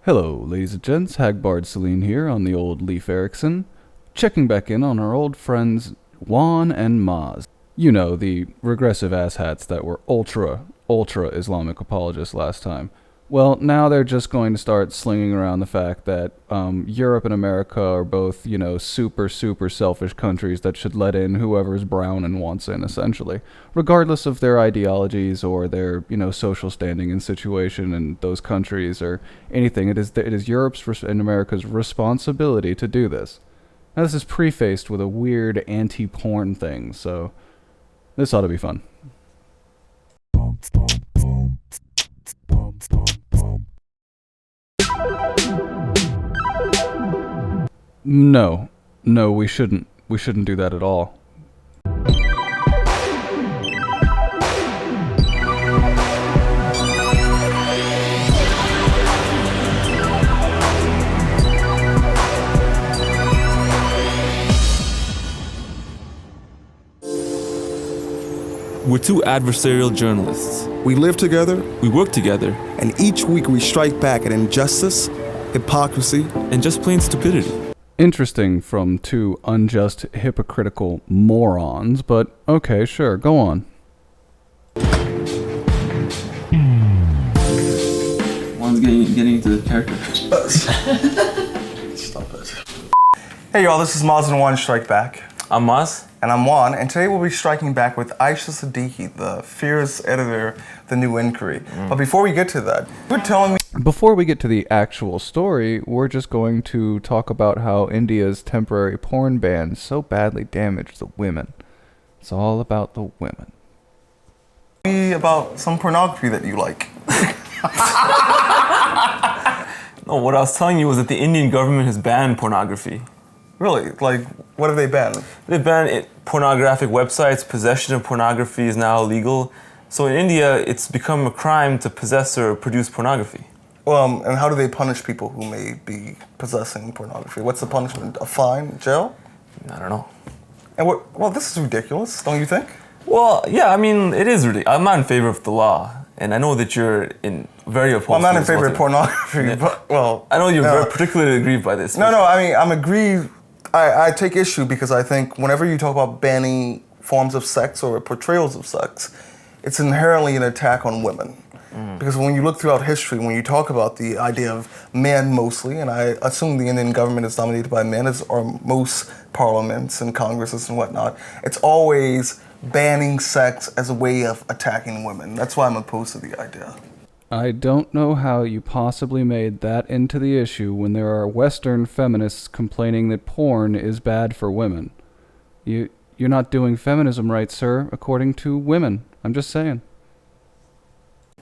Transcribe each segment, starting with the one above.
Hello, ladies and gents. Hagbard Celine here on the old Leif Erikson, checking back in on our old friends Juan and Maz. You know, the regressive asshats that were ultra Islamic apologists last time. Well, now they're just going to start slinging around the fact that Europe and America are both, super selfish countries that should let in whoever's brown and wants in, essentially, regardless of their ideologies or their, social standing and situation in those countries or anything. It is Europe's and America's responsibility to do this. Now, this is prefaced with a weird anti-porn thing, so this ought to be fun. No, we shouldn't. We shouldn't do that at all. We're two adversarial journalists. We live together, We work together, and each week we strike back at injustice, hypocrisy, and just plain stupidity. Interesting from two unjust, hypocritical morons, but okay, sure, go on. One's getting into the character. Stop it. Hey y'all, this is Maz Juan Strike Back. I'm Maz. And I'm Juan, and today we'll be striking back with Aisha Siddiqui, the fearless editor of The New Inquiry. But before we get to that, you're telling me... Before we get to the actual story, we're just going to talk about how India's temporary porn ban so badly damaged the women. It's all about the women. about some pornography that you like. No, what I was telling you was that the Indian government has banned pornography. Really? Like, what have they banned? They've banned pornographic websites. Possession of pornography is now illegal. So in India, it's become a crime to possess or produce pornography. And how do they punish people who may be possessing pornography? What's the punishment? A fine? Jail? I don't know. And well, this is ridiculous, don't you think? Well, yeah, I mean, it is ridiculous. I'm not in favor of the law. And I know that you're very opposed to it. Well, I'm not in favor of pornography, Yeah. but, well... I know you're very particularly aggrieved by this. No, I mean, I'm aggrieved. I take issue because I think whenever you talk about banning forms of sex or portrayals of sex, it's inherently an attack on women. Because when you look throughout history, when you talk about the idea of men mostly, and I assume the Indian government is dominated by men, as are most parliaments and congresses and whatnot, it's always banning sex as a way of attacking women. That's why I'm opposed to the idea. I don't know how you possibly made that into the issue when there are Western feminists complaining that porn is bad for women. You're not doing feminism right, sir, according to women. I'm just saying.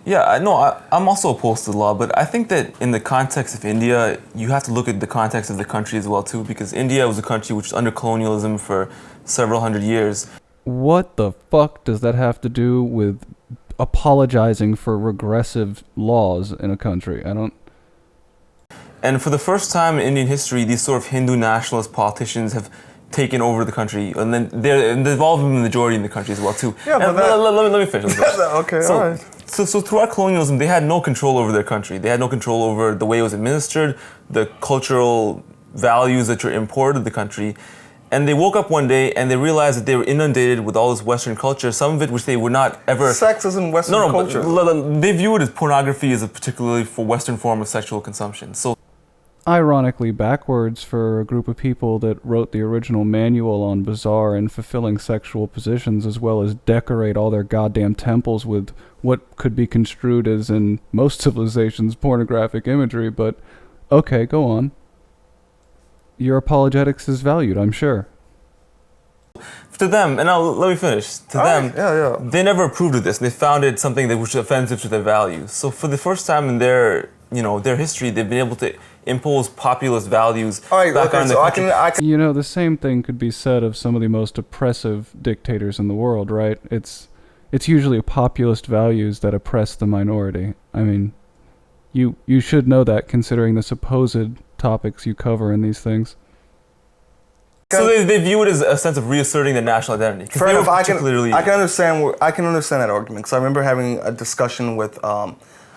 Yeah, I'm also opposed to the law, but I think that in the context of India, you have to look at the context of the country as well, too, because India was a country which was under colonialism for several hundred years. What the fuck does that have to do with apologizing for regressive laws in a country? I don't... And for the first time in Indian history, these sort of Hindu nationalist politicians have taken over the country, and then they've all been the majority in the country as well, too. Yeah, but let me finish. Okay, all right. So throughout colonialism, they had no control over their country. They had no control over the way it was administered, the cultural values that were imported to the country. And they woke up one day and they realized that they were inundated with all this Western culture, some of it which they would not ever... Sex isn't Western culture. But they view it as pornography as a particularly for Western form of sexual consumption. So, ironically backwards for a group of people that wrote the original manual on bizarre and fulfilling sexual positions, as well as decorate all their goddamn temples with what could be construed as, in most civilizations, pornographic imagery. But okay, go on. Your apologetics is valued, I'm sure. to them, and now let me finish. To them, they never approved of this. They found it something that was offensive to their values. So for the first time in their history, they've been able to impose populist values back on the country. You know, the same thing could be said of some of the most oppressive dictators in the world, right? It's usually populist values that oppress the minority. I mean, you should know that, considering the supposed topics you cover in these things. So they view it as a sense of reasserting their national identity. Fair enough. I can understand that argument, because I remember having a discussion with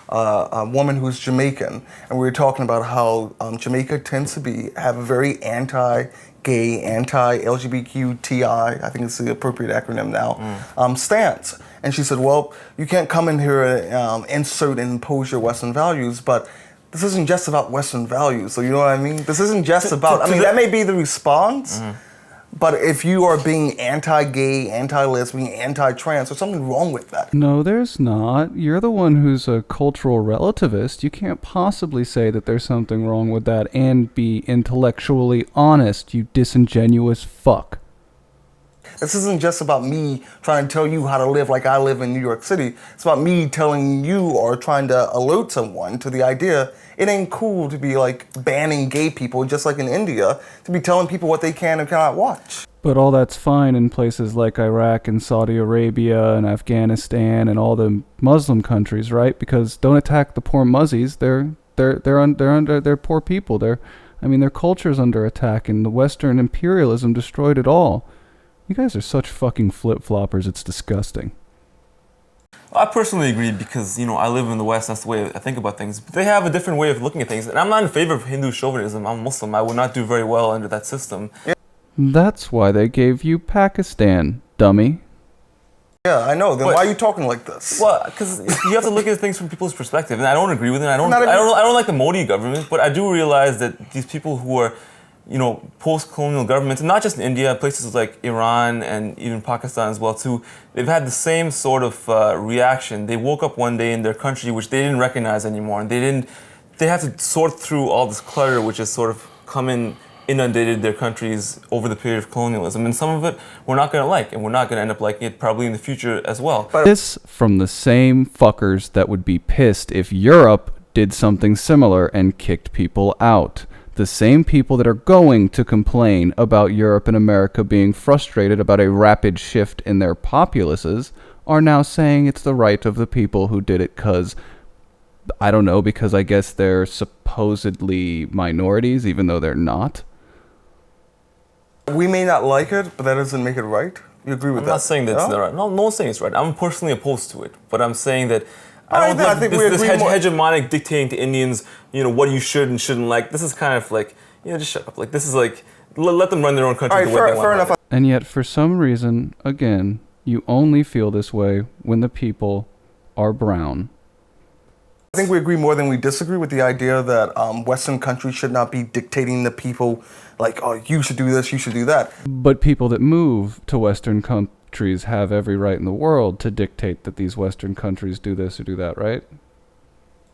a woman who's Jamaican, and we were talking about how Jamaica tends to have a very anti-gay, anti-LGBTQTI, I think it's the appropriate acronym now, stance. And she said, well, you can't come in here and insert and impose your Western values, but this isn't just about Western values. So you know what I mean? This isn't just about, I mean, that may be the response, but if you are being anti-gay, anti-lesbian, anti-trans, there's something wrong with that. No, there's not. You're the one who's a cultural relativist. You can't possibly say that there's something wrong with that and be intellectually honest, you disingenuous fuck. This isn't just about me trying to tell you how to live like I live in New York City. It's about me telling you or trying to alert someone to the idea it ain't cool to be like banning gay people, just like in India, to be telling people what they can and cannot watch. But all that's fine in places like Iraq and Saudi Arabia and Afghanistan and all the Muslim countries, right? Because don't attack the poor Muzzies. They're poor people. Their culture's under attack, and the Western imperialism destroyed it all. You guys are such fucking flip-floppers, it's disgusting. I personally agree because, I live in the West, that's the way I think about things. But they have a different way of looking at things. And I'm not in favor of Hindu chauvinism. I'm Muslim. I would not do very well under that system. That's why they gave you Pakistan, dummy. Yeah, I know. Then why are you talking like this? Well, because you have to look at things from people's perspective. And I don't agree with it. I don't like the Modi government, but I do realize that these people who are post-colonial governments, and not just in India, places like Iran and even Pakistan as well too, they've had the same sort of reaction. They woke up one day in their country which they didn't recognize anymore, and they had to sort through all this clutter which has sort of inundated their countries over the period of colonialism, and some of it we're not going to like, and we're not going to end up liking it probably in the future as well. This from the same fuckers that would be pissed if Europe did something similar and kicked people out. The same people that are going to complain about Europe and America being frustrated about a rapid shift in their populaces are now saying it's the right of the people who did it because I guess they're supposedly minorities, even though they're not. We may not like it, but that doesn't make it right. You agree with that? I'm not saying that's not right. No one's saying it's right. I'm personally opposed to it, but I'm saying that I don't think this hegemonic dictating to Indians, what you should and shouldn't like. This is kind of like, just shut up. Like, this is like, let them run their own country the way they want. Fair enough. And yet, for some reason, again, you only feel this way when the people are brown. I think we agree more than we disagree with the idea that Western countries should not be dictating the people like, oh, you should do this, you should do that. But people that move to Western countries have every right in the world to dictate that these Western countries do this or do that, right?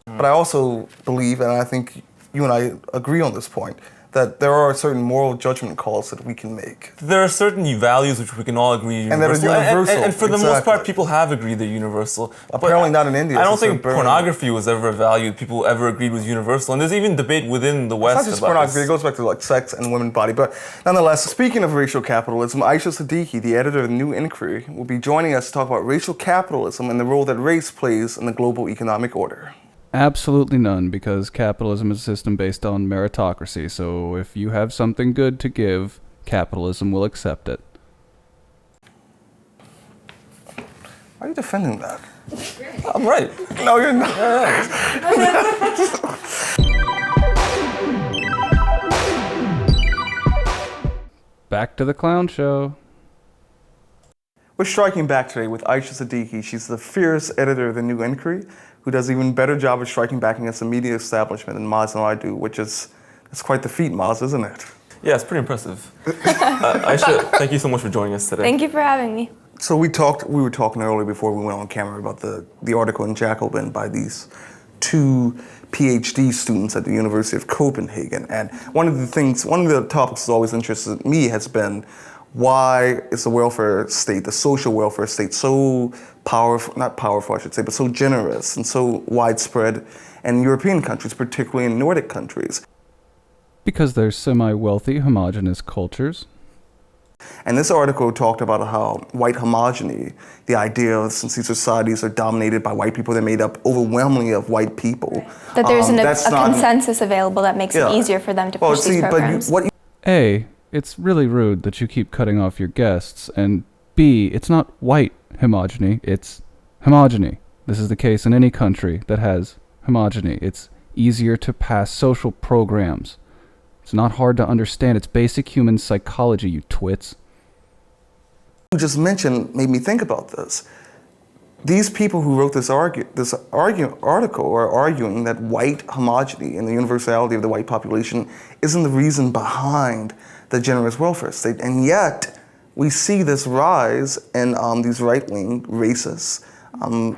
But I also believe, and I think you and I agree on this point, that there are certain moral judgment calls that we can make. There are certain values which we can all agree are universal. And that are universal. And for the most part, people have agreed they're universal. Apparently not in India. I don't think pornography was ever a value people ever agreed was universal. And there's even debate within the West about this. It's not just pornography. It goes back to like sex and women's body. But nonetheless, speaking of racial capitalism, Aisha Siddiqui, the editor of The New Inquiry, will be joining us to talk about racial capitalism and the role that race plays in the global economic order. Absolutely none, because capitalism is a system based on meritocracy. So if you have something good to give, capitalism will accept it. Why are you defending that? I'm right. No, you're not. Back to the clown show. We're striking back today with Aisha Siddiqui. She's the fierce editor of The New Inquiry, who does an even better job of striking back against the media establishment than Maz and I do, which is quite the feat, Maz, isn't it? Yeah, it's pretty impressive. Aisha, thank you so much for joining us today. Thank you for having me. So we were talking earlier before we went on camera about the article in Jacobin by these two PhD students at the University of Copenhagen. And one of the topics that always interested me has been, why is the welfare state, the social welfare state, so powerful, not powerful I should say, but so generous and so widespread in European countries, particularly in Nordic countries? Because they're semi-wealthy, homogenous cultures. And this article talked about how white homogeny, the idea of since these societies are dominated by white people, they're made up overwhelmingly of white people. That there's a consensus available that makes it easier for them to push these programs. A, it's really rude that you keep cutting off your guests, and B, it's not white homogeny, it's homogeny. This is the case in any country that has homogeny. It's easier to pass social programs. It's not hard to understand. It's basic human psychology, you twits. You just mentioned made me think about this. These people who wrote this article are arguing that white homogeny and the universality of the white population isn't the reason behind the generous welfare state. And yet, we see this rise in these right-wing, racist,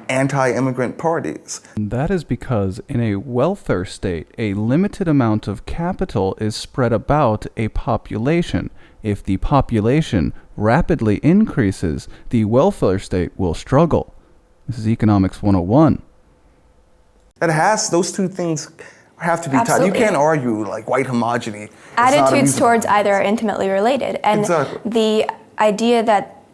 anti-immigrant parties. And that is because in a welfare state, a limited amount of capital is spread about a population. If the population rapidly increases, the welfare state will struggle. This is Economics 101. Those two things have to be tied. You can't argue like white homogeny. Attitudes towards either are intimately related. And the idea that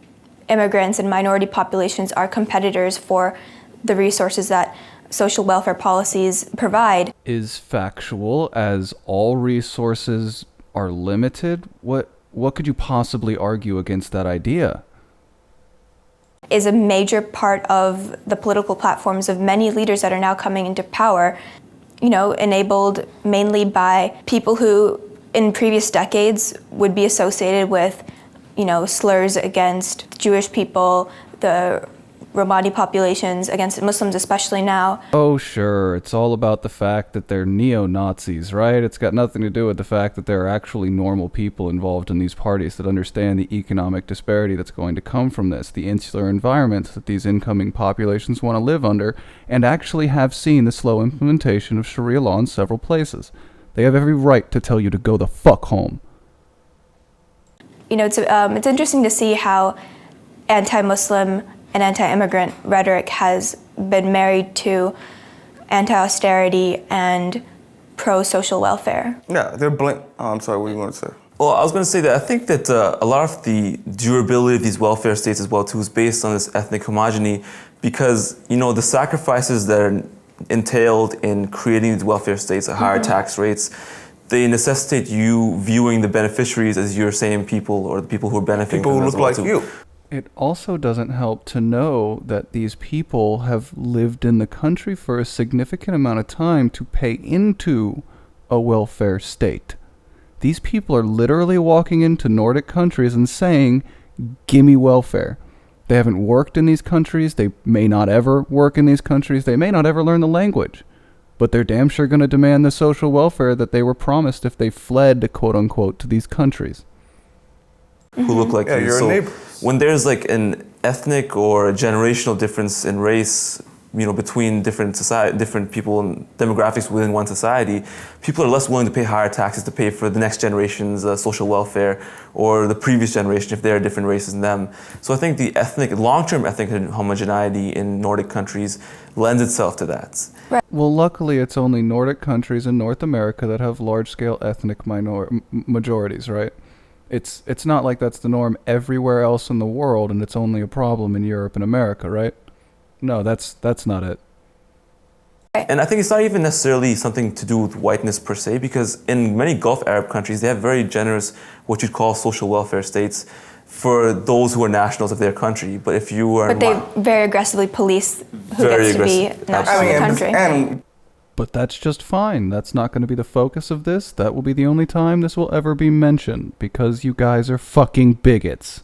immigrants and minority populations are competitors for the resources that social welfare policies provide is factual, as all resources are limited. What could you possibly argue against that idea? Is a major part of the political platforms of many leaders that are now coming into power, enabled mainly by people who in previous decades would be associated with, slurs against Jewish people, the Romani populations, against Muslims especially now. Oh, sure. It's all about the fact that they're neo-Nazis, right? It's got nothing to do with the fact that there are actually normal people involved in these parties that understand the economic disparity that's going to come from this, the insular environments that these incoming populations want to live under, and actually have seen the slow implementation of Sharia law in several places. They have every right to tell you to go the fuck home. It's interesting to see how anti-Muslim and anti-immigrant rhetoric has been married to anti-austerity and pro-social welfare. Yeah, I'm sorry, what do you want to say? Well, I was going to say that I think that a lot of the durability of these welfare states as well too is based on this ethnic homogeny, because the sacrifices that are entailed in creating these welfare states at higher tax rates, they necessitate you viewing the beneficiaries as your same people, or the people who are benefiting from them. People who look like you. It also doesn't help to know that these people have lived in the country for a significant amount of time to pay into a welfare state. These people are literally walking into Nordic countries and saying, "Gimme welfare." They haven't worked in these countries. They may not ever work in these countries. They may not ever learn the language. But they're damn sure going to demand the social welfare that they were promised if they fled, quote unquote, to these countries. Who look like you. Your neighbors. When there's like an ethnic or a generational difference in race, between different people and demographics within one society, people are less willing to pay higher taxes to pay for the next generation's social welfare, or the previous generation if there are different races than them. So I think the long-term ethnic homogeneity in Nordic countries lends itself to that. Right. Well, luckily it's only Nordic countries in North America that have large-scale ethnic majorities, right? It's not like that's the norm everywhere else in the world, and it's only a problem in Europe and America, right? No, that's not it. And I think it's not even necessarily something to do with whiteness per se, because in many Gulf Arab countries, they have very generous, what you'd call social welfare states for those who are nationals of their country. But if you are... But they very aggressively police who gets to be national of the country. But that's just fine. That's not going to be the focus of this. That will be the only time this will ever be mentioned, because you guys are fucking bigots.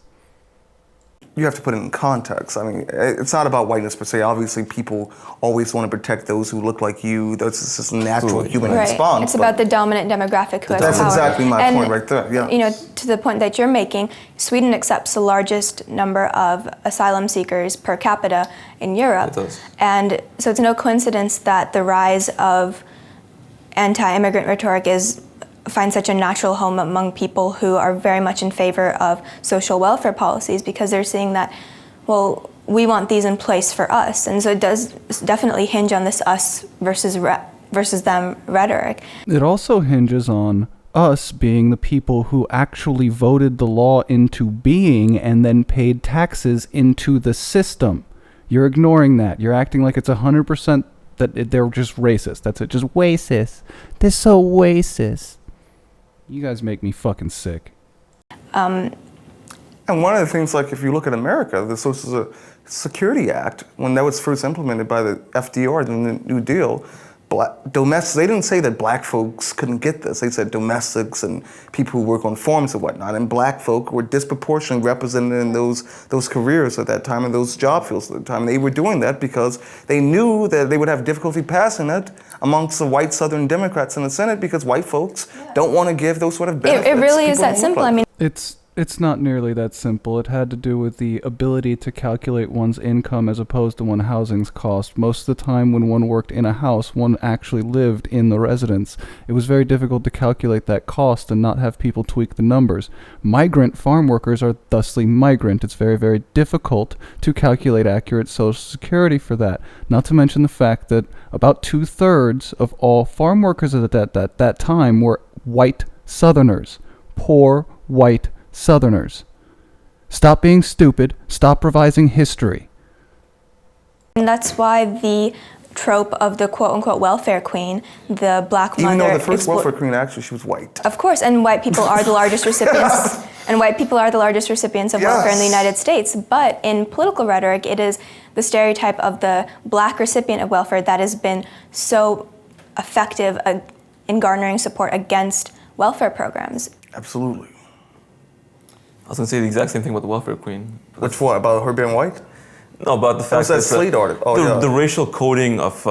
You have to put it in context. I mean, it's not about whiteness per se. Obviously, people always want to protect those who look like you. That's just a natural human response. It's about the dominant demographic who has power. That's exactly my point right there, yeah. To the point that you're making, Sweden accepts the largest number of asylum seekers per capita in Europe. It does. And so it's no coincidence that the rise of anti-immigrant rhetoric finds such a natural home among people who are very much in favor of social welfare policies, because they're seeing that, well, we want these in place for us. And so it does definitely hinge on this us versus them rhetoric. It also hinges on us being the people who actually voted the law into being and then paid taxes into the system. You're ignoring that. You're acting like it's 100% that they're just racist. That's it. Just racist. They're so racist. You guys make me fucking sick. And one of the things, like if you look at America, the Social Security Act, when that was first implemented by the FDR, the New Deal, domestics. They didn't say that black folks couldn't get this. They said domestics and people who work on farms and whatnot. And black folk were disproportionately represented in those careers at that time and those job fields at the time. They were doing that because they knew that they would have difficulty passing it amongst the white Southern Democrats in the Senate because white folks don't want to give those sort of benefits. It really is that simple. I mean, It's not nearly that simple. It had to do with the ability to calculate one's income as opposed to one's housing's cost. Most of the time when one worked in a house, one actually lived in the residence. It was very difficult to calculate that cost and not have people tweak the numbers. Migrant farm workers are thusly migrant. It's very, very difficult to calculate accurate Social Security for that. Not to mention the fact that about 2/3 of all farm workers at that time were white Southerners. Poor white Southerners. Stop being stupid. Stop revising history. and that's why the trope of the quote-unquote welfare queen, the black mother... Even though the first welfare queen, actually, she was white. Of course, and white people are the largest recipients, and white people are the largest recipients of welfare in the United States. But in political rhetoric, it is the stereotype of the black recipient of welfare that has been so effective in garnering support against welfare programs. Absolutely. I was going to say the exact same thing about the welfare queen. Which one? About her being white? No, about the fact that Slate article? The racial coding of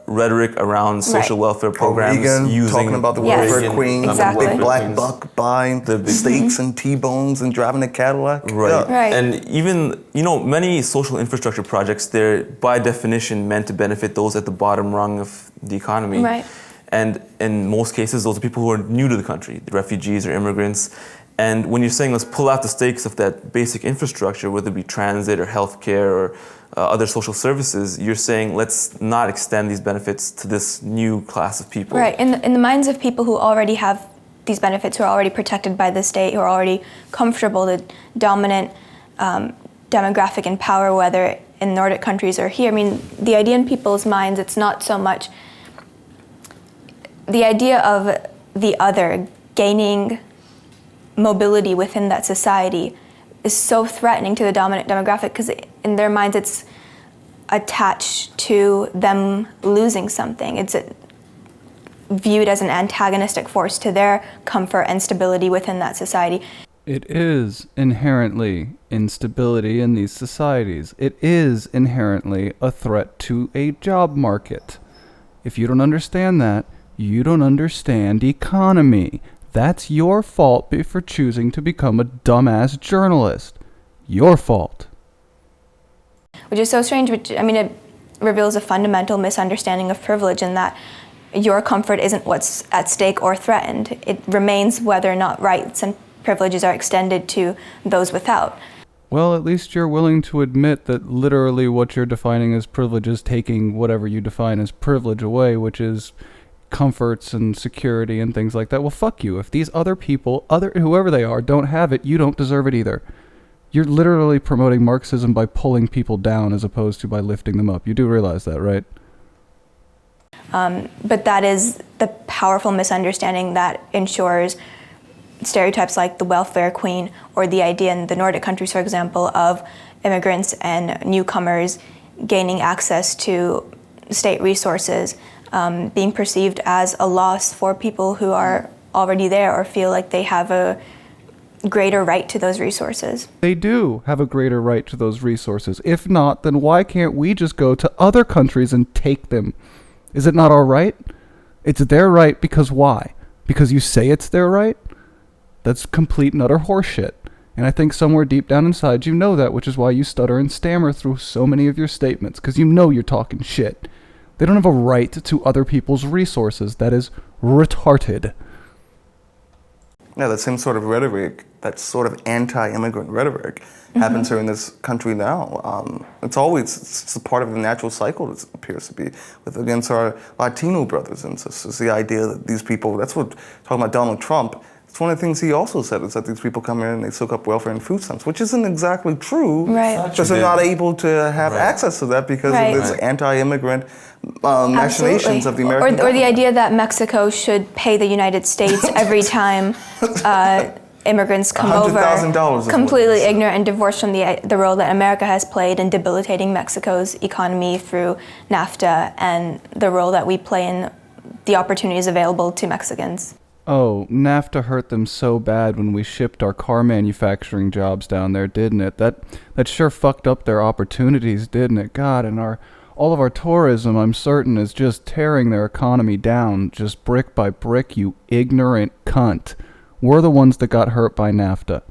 rhetoric around social welfare programs, Reagan, using talking about the Yes, welfare queen, exactly. the big black buck buying the steaks and T-bones and driving a Cadillac. Right. Yeah. Right. And even, many social infrastructure projects, they're by definition meant to benefit those at the bottom rung of the economy. Right. And in most cases, those are people who are new to the country, the refugees or immigrants. And when you're saying let's pull out the stakes of that basic infrastructure, whether it be transit or healthcare or other social services, you're saying let's not extend these benefits to this new class of people. Right. In the minds of people who already have these benefits, who are already protected by the state, who are already comfortable, the dominant demographic and power, whether in Nordic countries or here, I mean, the idea in people's minds, it's not so much the idea of the other gaining mobility within that society is so threatening to the dominant demographic because in their minds it's attached to them losing something. It's viewed as an antagonistic force to their comfort and stability within that society. It is inherently instability in these societies. It is inherently a threat to a job market. If you don't understand that, you don't understand economy. That's your fault for choosing to become a dumbass journalist. Your fault. Which is so strange, it reveals a fundamental misunderstanding of privilege in that your comfort isn't what's at stake or threatened. It remains whether or not rights and privileges are extended to those without. Well, at least you're willing to admit that literally what you're defining as privilege is taking whatever you define as privilege away, which is comforts and security and things like that. Well, fuck you. If these other people, whoever they are, don't have it, you don't deserve it either. You're literally promoting Marxism by pulling people down as opposed to by lifting them up. You do realize that, right? But that is the powerful misunderstanding that ensures stereotypes like the welfare queen or the idea in the Nordic countries, for example, of immigrants and newcomers gaining access to state resources being perceived as a loss for people who are already there or feel like they have a greater right to those resources. They do have a greater right to those resources. If not, then why can't we just go to other countries and take them? Is it not our right? It's their right because why? Because you say it's their right? That's complete and utter horseshit. And I think somewhere deep down inside you know that, which is why you stutter and stammer through so many of your statements, because you know you're talking shit. They don't have a right to other people's resources. That is retarded. Yeah, that same sort of rhetoric, that sort of anti-immigrant rhetoric happens here in this country now. It's a part of the natural cycle, it appears to be, against our Latino brothers and sisters. The idea that these people, that's what, talking about Donald Trump, it's one of the things he also said, is that these people come in and they soak up welfare and food stamps, which isn't exactly true. Right. Because they're not able to have access to that because of this anti-immigrant machinations of the American or the idea that Mexico should pay the United States every time immigrants come $100,000 over is what completely it is. ignorant and divorced from the role that America has played in debilitating Mexico's economy through NAFTA and the role that we play in the opportunities available to Mexicans. Oh, NAFTA hurt them so bad when we shipped our car manufacturing jobs down there, didn't it? That sure fucked up their opportunities, didn't it? God, and all of our tourism, I'm certain, is just tearing their economy down, just brick by brick, you ignorant cunt. We're the ones that got hurt by NAFTA,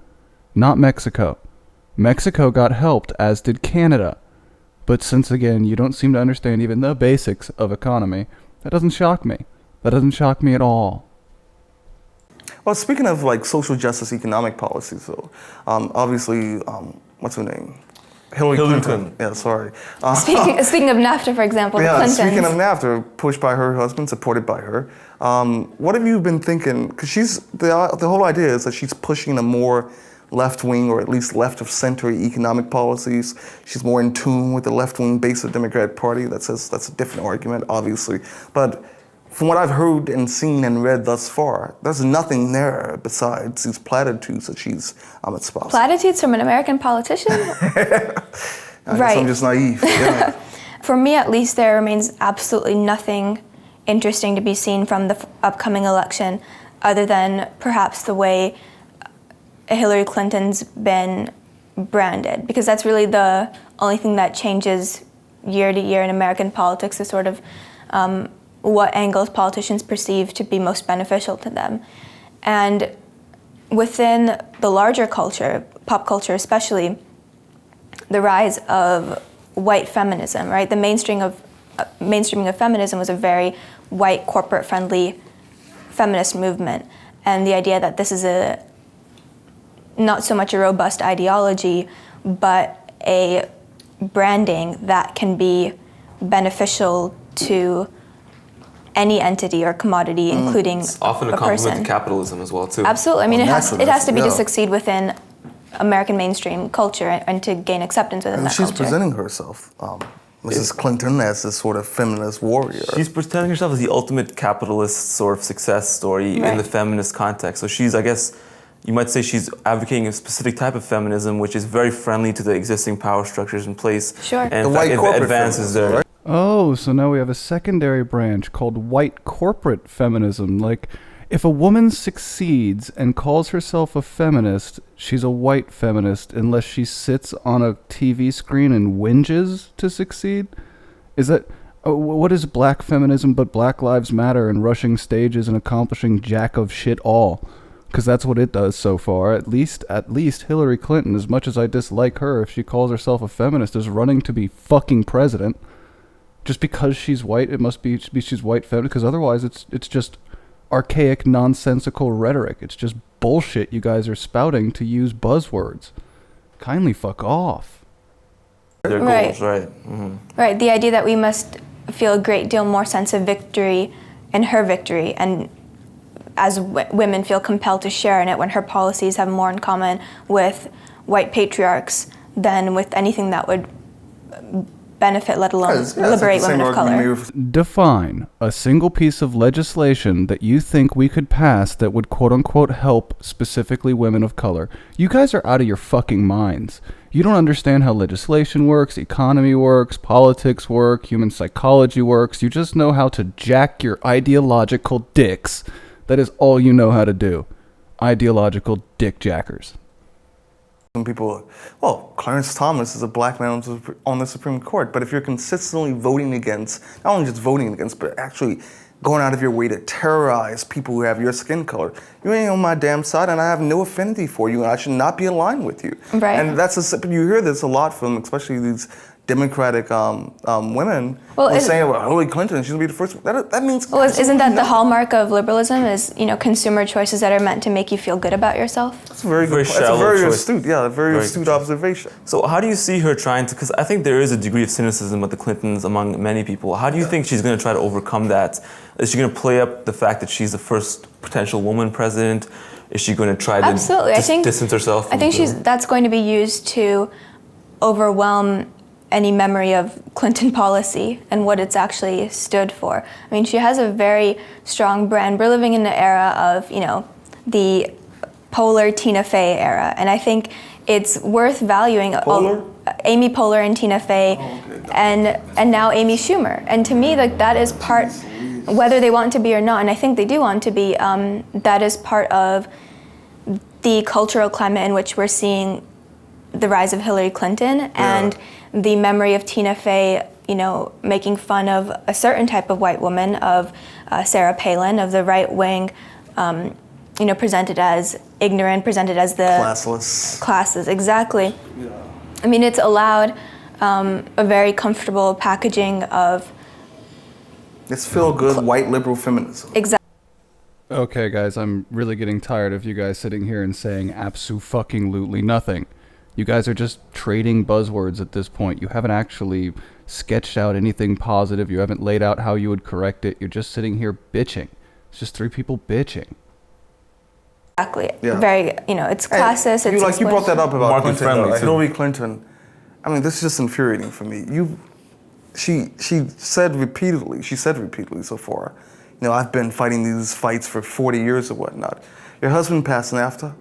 not Mexico. Mexico got helped, as did Canada. But since, again, you don't seem to understand even the basics of economy, that doesn't shock me. That doesn't shock me at all. Well, speaking of like social justice economic policies, so obviously, what's her name? Hillary Clinton. Yeah, sorry. Speaking of NAFTA, for example, the Clintons. Speaking of NAFTA, pushed by her husband, supported by her. What have you been thinking? Because the whole idea is that she's pushing a more left-wing, or at least left-of-center economic policies. She's more in tune with the left-wing base of the Democratic Party. That's a different argument, obviously. But from what I've heard and seen and read thus far, there's nothing there besides these platitudes that she's espousing. Platitudes from an American politician? I guess Right. I'm just naive. Yeah. For me, at least, there remains absolutely nothing interesting to be seen from the upcoming election other than perhaps the way Hillary Clinton's been branded, because that's really the only thing that changes year to year in American politics, is sort of what angles politicians perceive to be most beneficial to them. And within the larger culture, pop culture especially, the rise of white feminism, right? The mainstreaming of feminism was a very white, corporate-friendly feminist movement. And the idea that this is not so much a robust ideology, but a branding that can be beneficial to any entity or commodity, including It's often a a compliment person. to capitalism as well, too. Absolutely. I mean, Well, it has to be yeah. to succeed within American mainstream culture and to gain acceptance within And that she's culture. presenting herself, Mrs. Clinton, as this sort of feminist warrior. She's presenting herself as the ultimate capitalist sort of success story in Right. the feminist context. So she's, I guess, you might say she's advocating a specific type of feminism which is very friendly to the existing power structures in place. Sure. And The in white fact, it corporate advances feminism, there. right? Oh, so now we have a secondary branch called white corporate feminism. Like, if a woman succeeds and calls herself a feminist, she's a white feminist unless she sits on a TV screen and whinges to succeed? Is that... what is black feminism but Black Lives Matter and rushing stages and accomplishing jack of shit all? Because that's what it does so far. At least Hillary Clinton, as much as I dislike her, if she calls herself a feminist, is running to be fucking president. Just because she's white, it must be she's white feminist, because otherwise it's just archaic, nonsensical rhetoric. It's just bullshit you guys are spouting to use buzzwords. Kindly fuck off. Their Right. goals, right. Mm-hmm. Right, the idea that we must feel a great deal more sense of victory in her victory, and as women feel compelled to share in it when her policies have more in common with white patriarchs than with anything that would benefit, let alone liberate women of color. Define a single piece of legislation that you think we could pass that would quote-unquote help specifically women of color. You guys are out of your fucking minds. You don't understand how legislation works, economy works, politics work, human psychology works. You just know how to jack your ideological dicks. That is all you know how to do. Ideological dick jackers. Some people, well, Clarence Thomas is a black man on the Supreme Court, but if you're consistently voting against, not only just voting against, but actually going out of your way to terrorize people who have your skin color, you ain't on my damn side, and I have no affinity for you, and I should not be aligned with you. Right. And you hear this a lot from, especially these Democratic women, saying, "Well, Hillary Clinton, she's gonna be the first." That means. Well, isn't that absolutely the nothing. hallmark of liberalism? Is consumer choices that are meant to make you feel good about yourself? That's a very good. That's a shallow very choice. astute. Yeah, a very Very astute good choice. observation. So how do you see her trying to, because I think there is a degree of cynicism with the Clintons among many people. How do you think she's going to try to overcome that? Is she going to play up the fact that she's the first potential woman president? Is she going to try to Absolutely. I think distance herself I from think the- that's going to be used to overwhelm any memory of Clinton policy and what it's actually stood for. I mean, she has a very strong brand. We're living in an era of, the Poehler, Tina Fey era, and I think it's worth valuing Amy Poehler and Tina Fey, and now Amy Schumer. And to me, like, that is part, whether they want to be or not, and I think they do want to be, that is part of the cultural climate in which we're seeing the rise of Hillary Clinton and the memory of Tina Fey, you know, making fun of a certain type of white woman, of Sarah Palin, of the right wing, you know, presented as ignorant, presented as the classes, exactly. Yeah. I mean, it's allowed a very comfortable packaging of. It's feel-good white liberal feminism. Exactly. Okay, guys, I'm really getting tired of you guys sitting here and saying abso-fucking-lutely nothing. You guys are just trading buzzwords at this point. You haven't actually sketched out anything positive. You haven't laid out how you would correct it. You're just sitting here bitching. It's just three people bitching. Exactly. Yeah. Very, you know, it's classist. Hey, you brought that up about Clinton, Hillary Clinton. I mean, this is just infuriating for me. She said repeatedly so far, you know, I've been fighting these fights for 40 years or whatnot. Your husband passed NAFTA.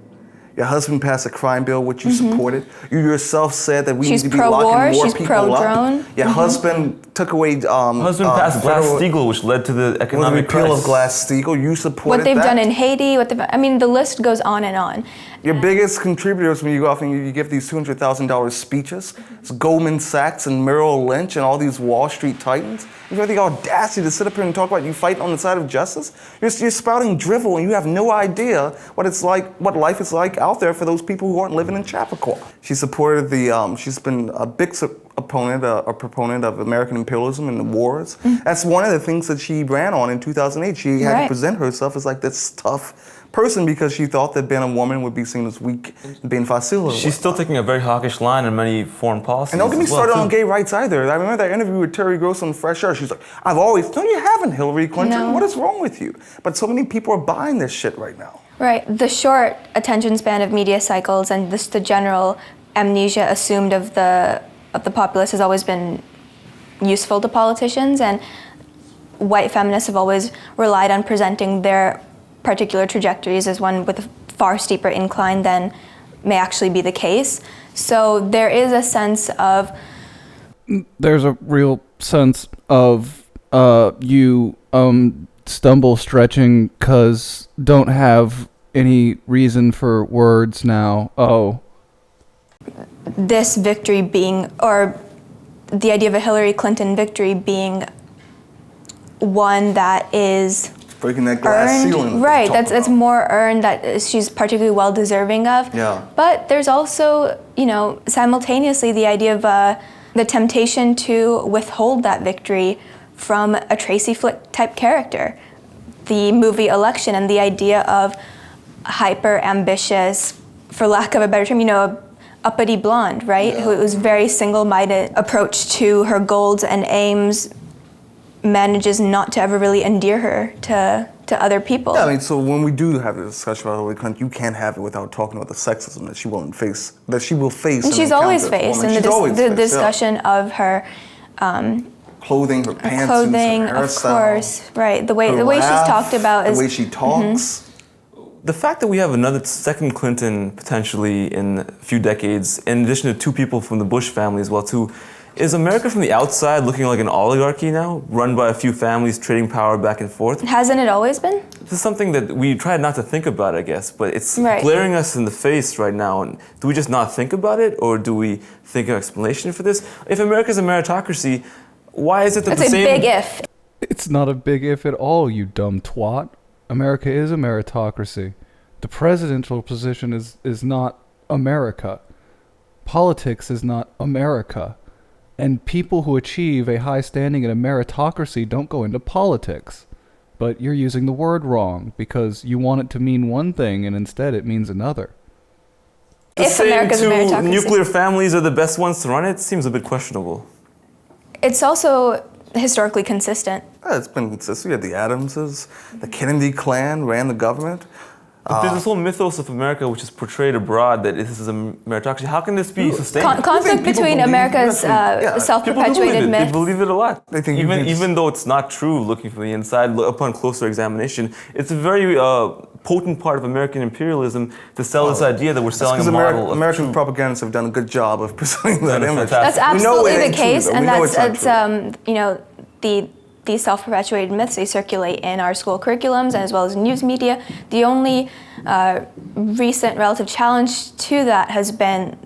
Your husband passed a crime bill which you supported. You yourself said that we need to be locking more people up. Your husband took away. Husband passed Glass-Steagall, which led to the economic repeal crisis. of Glass-Steagall. You supported what they've that. done in Haiti. I mean, the list goes on and on. Your biggest contributors when you go off and you give these $200,000 speeches, it's Goldman Sachs and Merrill Lynch and all these Wall Street titans. You have the audacity to sit up here and talk about you fight on the side of justice. You're spouting drivel and you have no idea what it's like, what life is like out there for those people who aren't living in Chappaqua. She supported she's been a big proponent of American imperialism and the wars. That's one of the things that she ran on in 2008. She had to present herself as like this tough person because she thought that being a woman would be seen as weak and being facile. She's still taking a very hawkish line in many foreign policies. And don't get me started on gay rights either. I remember that interview with Terry Gross on Fresh Air. She's like, no, you haven't, Hillary Clinton. No. What is wrong with you? But so many people are buying this shit right now. Right. The short attention span of media cycles and the general amnesia assumed of the populace has always been useful to politicians, and white feminists have always relied on presenting their particular trajectories as one with a far steeper incline than may actually be the case. So there is a sense of... There's a real sense of you stumble stretching cause don't have any reason for words now. Oh. This victory being, or the idea of a Hillary Clinton victory being one that is... breaking that glass ceiling. Right, that's more earned, that she's particularly well deserving of. Yeah. But there's also, you know, simultaneously the idea of the temptation to withhold that victory from a Tracy Flick type character. The movie Election and the idea of hyper ambitious, for lack of a better term, you know, uppity blonde, right? Yeah. Who was very single-minded approach to her goals and aims, manages not to ever really endear her to other people. Yeah, I mean, so when we do have a discussion about Hillary Clinton, you can't have it without talking about the sexism that she will face. And she's always faced, and the discussion of her clothing, her pants, clothing, her of course, right? The way she's talked about is the way she talks. The fact that we have another second Clinton potentially in a few decades, in addition to two people from the Bush family as well too, is America from the outside looking like an oligarchy now, run by a few families trading power back and forth? Hasn't it always been? This is something that we try not to think about, I guess, but it's glaring us in the face right now. And do we just not think about it, or do we think of an explanation for this? If America's a meritocracy, why is it that That's a big if. It's not a big if at all, you dumb twat. America is a meritocracy. The presidential position is not America. Politics is not America. And people who achieve a high standing in a meritocracy don't go into politics. But you're using the word wrong because you want it to mean one thing and instead it means another. If America's a meritocracy, nuclear families are the best ones to run it seems a bit questionable. It's also historically consistent. It's been consistent. You had the Adamses, the Kennedy clan ran the government. But there's this whole mythos of America which is portrayed abroad that this is a meritocracy. How can this be sustained? Conflict between America's self-perpetuated myths. They believe it a lot. They think even though it's not true looking from the inside, upon closer examination, it's a very potent part of American imperialism to sell this idea that we're selling a model. American propagandists have done a good job of presenting that image. That's absolutely the case, and that's true. you know, these self-perpetuated myths, they circulate in our school curriculums as well as news media. The only recent relative challenge to that has been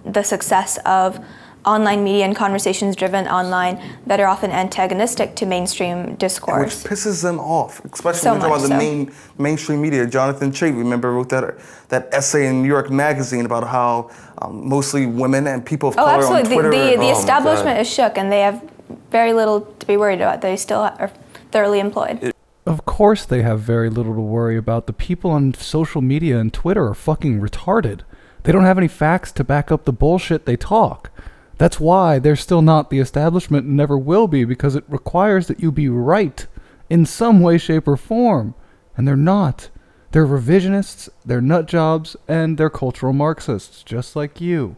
the success of online media and conversations driven online that are often antagonistic to mainstream discourse. Which pisses them off, especially when you talk about the mainstream media. Jonathan Chait, remember, wrote that essay in New York Magazine about how mostly women and people of color on Twitter. The establishment is shook, and they have very little to be worried about. They still are thoroughly employed. Of course they have very little to worry about. The people on social media and Twitter are fucking retarded. They don't have any facts to back up the bullshit they talk. That's why they're still not the establishment and never will be, because it requires that you be right in some way, shape, or form. And they're not. They're revisionists, they're nut jobs, and they're cultural Marxists, just like you.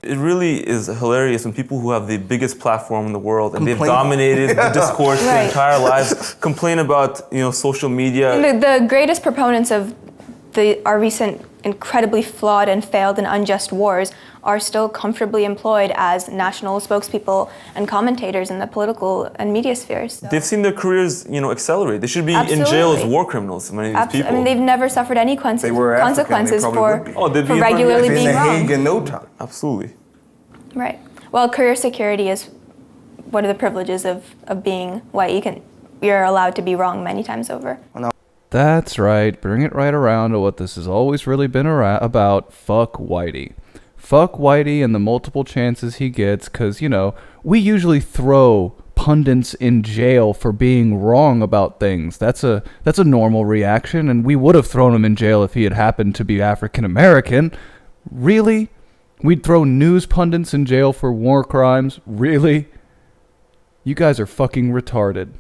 It really is hilarious when people who have the biggest platform in the world and they've dominated the discourse their entire lives complain about, social media. The greatest proponents of our recent incredibly flawed and failed and unjust wars are still comfortably employed as national spokespeople and commentators in the political and media spheres. So. They've seen their careers, accelerate. They should be in jail as war criminals, many of these people. I mean, they've never suffered any consequences for regularly being wrong. Hague in no time. Absolutely. Right. Well, career security is one of the privileges of being white. You're allowed to be wrong many times over. That's right. Bring it right around to what this has always really been about. Fuck Whitey. Fuck Whitey and the multiple chances he gets, because, we usually throw pundits in jail for being wrong about things. That's a normal reaction, and we would have thrown him in jail if he had happened to be African American. Really? We'd throw news pundits in jail for war crimes? Really? You guys are fucking retarded.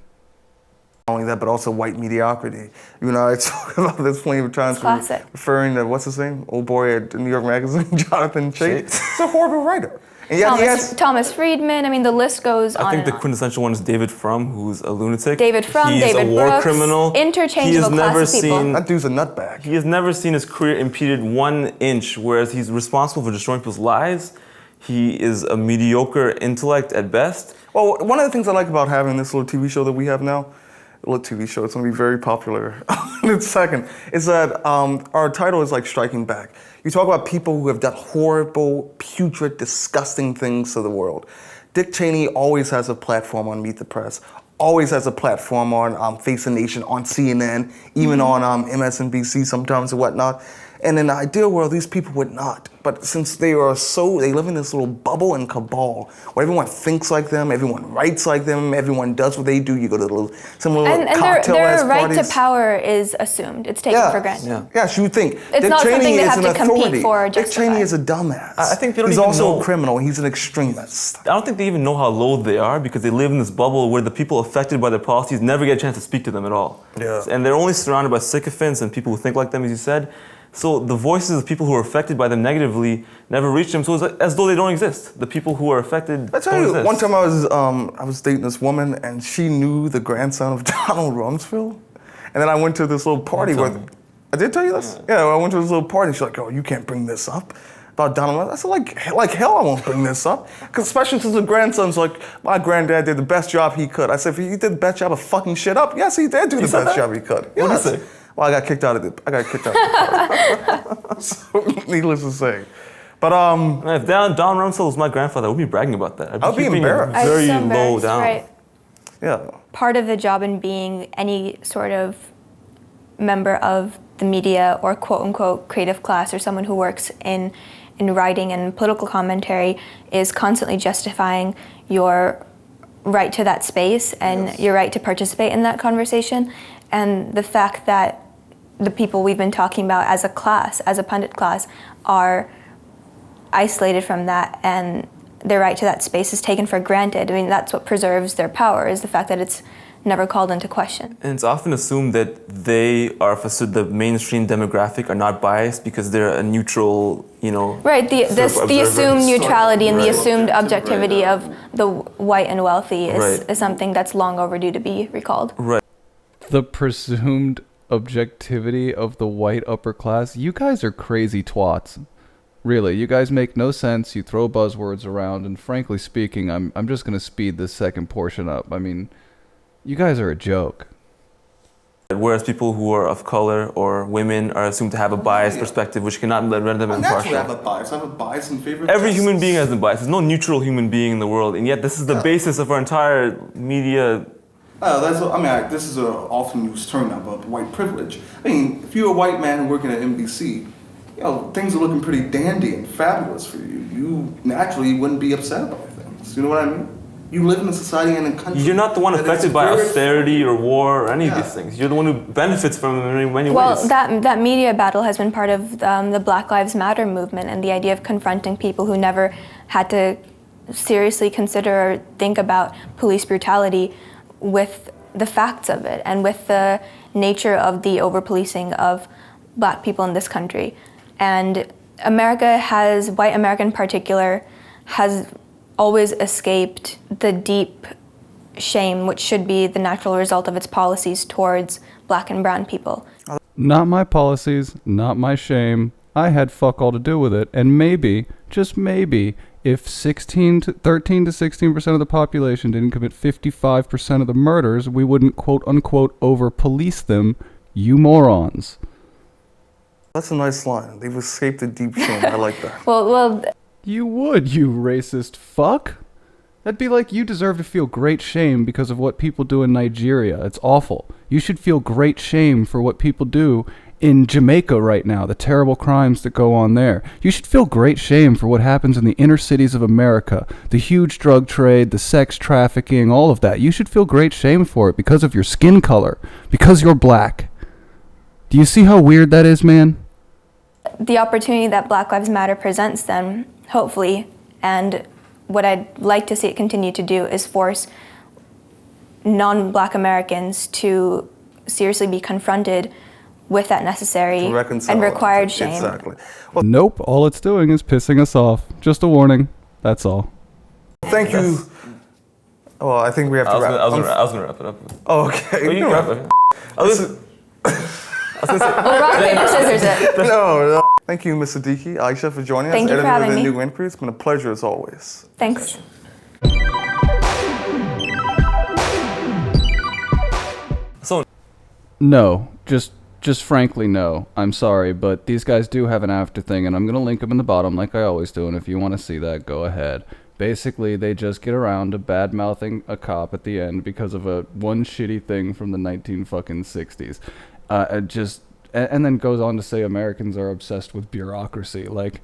Not only that, but also white mediocrity. I talk about this plenty of times, referring to, what's his name? Old boy at New York Magazine, Jonathan Chait. He's a horrible writer. And yet Thomas Friedman, I mean, the list goes on. I think the quintessential one is David Frum, who's a lunatic. David Frum, He's David a war Brooks, criminal. Interchangeable class of people. That dude's a nutbag. He has never seen his career impeded 1 inch, whereas he's responsible for destroying people's lives. He is a mediocre intellect at best. Well, one of the things I like about having this little TV show that we have now, a little TV show, it's going to be very popular in a second, is that our title is like Striking Back. You talk about people who have done horrible, putrid, disgusting things to the world. Dick Cheney always has a platform on Meet the Press, always has a platform on Face the Nation, on CNN, even on MSNBC sometimes and whatnot. And in the ideal world, these people would not. But since they live in this little bubble and cabal where everyone thinks like them, everyone writes like them, everyone does what they do. You go to some little cocktail-ass their right parties. to power is assumed. It's taken for granted. Yeah, you would think. It's Dick not Cheney something they is have an to compete authority. for or Dick justify. Cheney is a dumbass. I think they don't He's even also know. a criminal. He's an extremist. I don't think they even know how low they are because they live in this bubble where the people affected by their policies never get a chance to speak to them at all. Yeah. And they're only surrounded by sycophants and people who think like them, as you said. So the voices of people who are affected by them negatively never reach them. So it's as though they don't exist. The people who are affected I tell don't you, exist. one time I was dating this woman and she knew the grandson of Donald Rumsfeld. And then I went to this little party where I did tell you this? Yeah, I went to this little party. She's like, "Oh, you can't bring this up about Donald." I said, like hell I won't bring this up. Because especially since the grandson's like, my granddad did the best job he could. I said, if he did the best job of fucking shit up, yes, he did do the best job he could. What did he say? Well, I got kicked out of the party. So, needless to say. But if Don Rumsfeld was my grandfather, I would be bragging about that. I'd be embarrassed. Very I'm so low embarrassed, down. Right. Yeah. Part of the job in being any sort of member of the media or quote unquote creative class or someone who works in writing and political commentary is constantly justifying your right to that space and your right to participate in that conversation. And the fact that the people we've been talking about as a class, as a pundit class, are isolated from that and their right to that space is taken for granted. I mean, that's what preserves their power, is the fact that it's never called into question. And it's often assumed that they are, the mainstream demographic are not biased because they're a neutral, Right, the assumed neutrality and the assumed objectivity of the white and wealthy is something that's long overdue to be recalled. Right. The presumed objectivity of the white upper class, you guys are crazy twats. Really, you guys make no sense. You throw buzzwords around, and frankly speaking, I'm just gonna speed this second portion up. I mean, you guys are a joke. Whereas people who are of color or women are assumed to have a biased perspective, which cannot render them I naturally impartial. have a bias. I have a bias in favor of Every justice. human being has a bias. There's no neutral human being in the world, and yet this is the basis of our entire media. This is an often used term now about white privilege. I mean, if you're a white man working at NBC, things are looking pretty dandy and fabulous for you. You naturally wouldn't be upset about things. You know what I mean? You live in a society and a country. You're not the one that is affected by very- austerity or war or any of Yeah. these things. You're the one who benefits from them in many Well, ways. that media battle has been part of the Black Lives Matter movement, and the idea of confronting people who never had to seriously consider or think about police brutality with the facts of it and with the nature of the over-policing of Black people in this country. And white America in particular, has always escaped the deep shame which should be the natural result of its policies towards Black and brown people. Not my policies, not my shame. I had fuck all to do with it, and maybe, just maybe, if 13 to 16% of the population didn't commit 55% of the murders, we wouldn't quote-unquote over-police them, you morons. That's a nice line. They've escaped the deep shame. I like that. Well, You would, you racist fuck. That'd be like you deserve to feel great shame because of what people do in Nigeria. It's awful. You should feel great shame for what people do in Jamaica right now, the terrible crimes that go on there. You should feel great shame for what happens in the inner cities of America, the huge drug trade, the sex trafficking, all of that. You should feel great shame for it because of your skin color, because you're black. Do you see how weird that is, man? the opportunity that Black Lives Matter presents them, hopefully, and what I'd like to see it continue to do is force non-Black Americans to seriously be confronted with that necessary and required shame. Exactly. Well, nope, all it's doing is pissing us off. Just a warning, that's all. Thank you. Well, I think we have to wrap. I was gonna wrap it up. Oh, okay. You can wrap it. Well, rock, paper, scissors it. No. Thank you, Ms. Siddiqui, Aisha, for joining Thank us. you for Editor of having the me. New Inquiry. It's been a pleasure as always. Thanks. So, No, just frankly no. I'm sorry, but these guys do have an after thing, and I'm gonna link them in the bottom like I always do, and if you want to see that, go ahead. Basically, they just get around to bad-mouthing a cop at the end because of one shitty thing from the 1960s. And then goes on to say Americans are obsessed with bureaucracy. Like,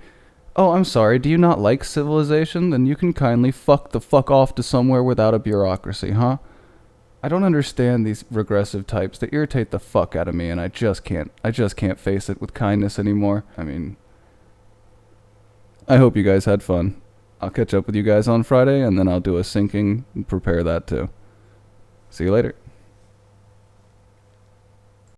oh, I'm sorry, do you not like civilization? Then you can kindly fuck the fuck off to somewhere without a bureaucracy, huh? I don't understand these regressive types. They irritate the fuck out of me, and I just can't face it with kindness anymore. I mean, I hope you guys had fun. I'll catch up with you guys on Friday, and then I'll do a syncing and prepare that too. See you later.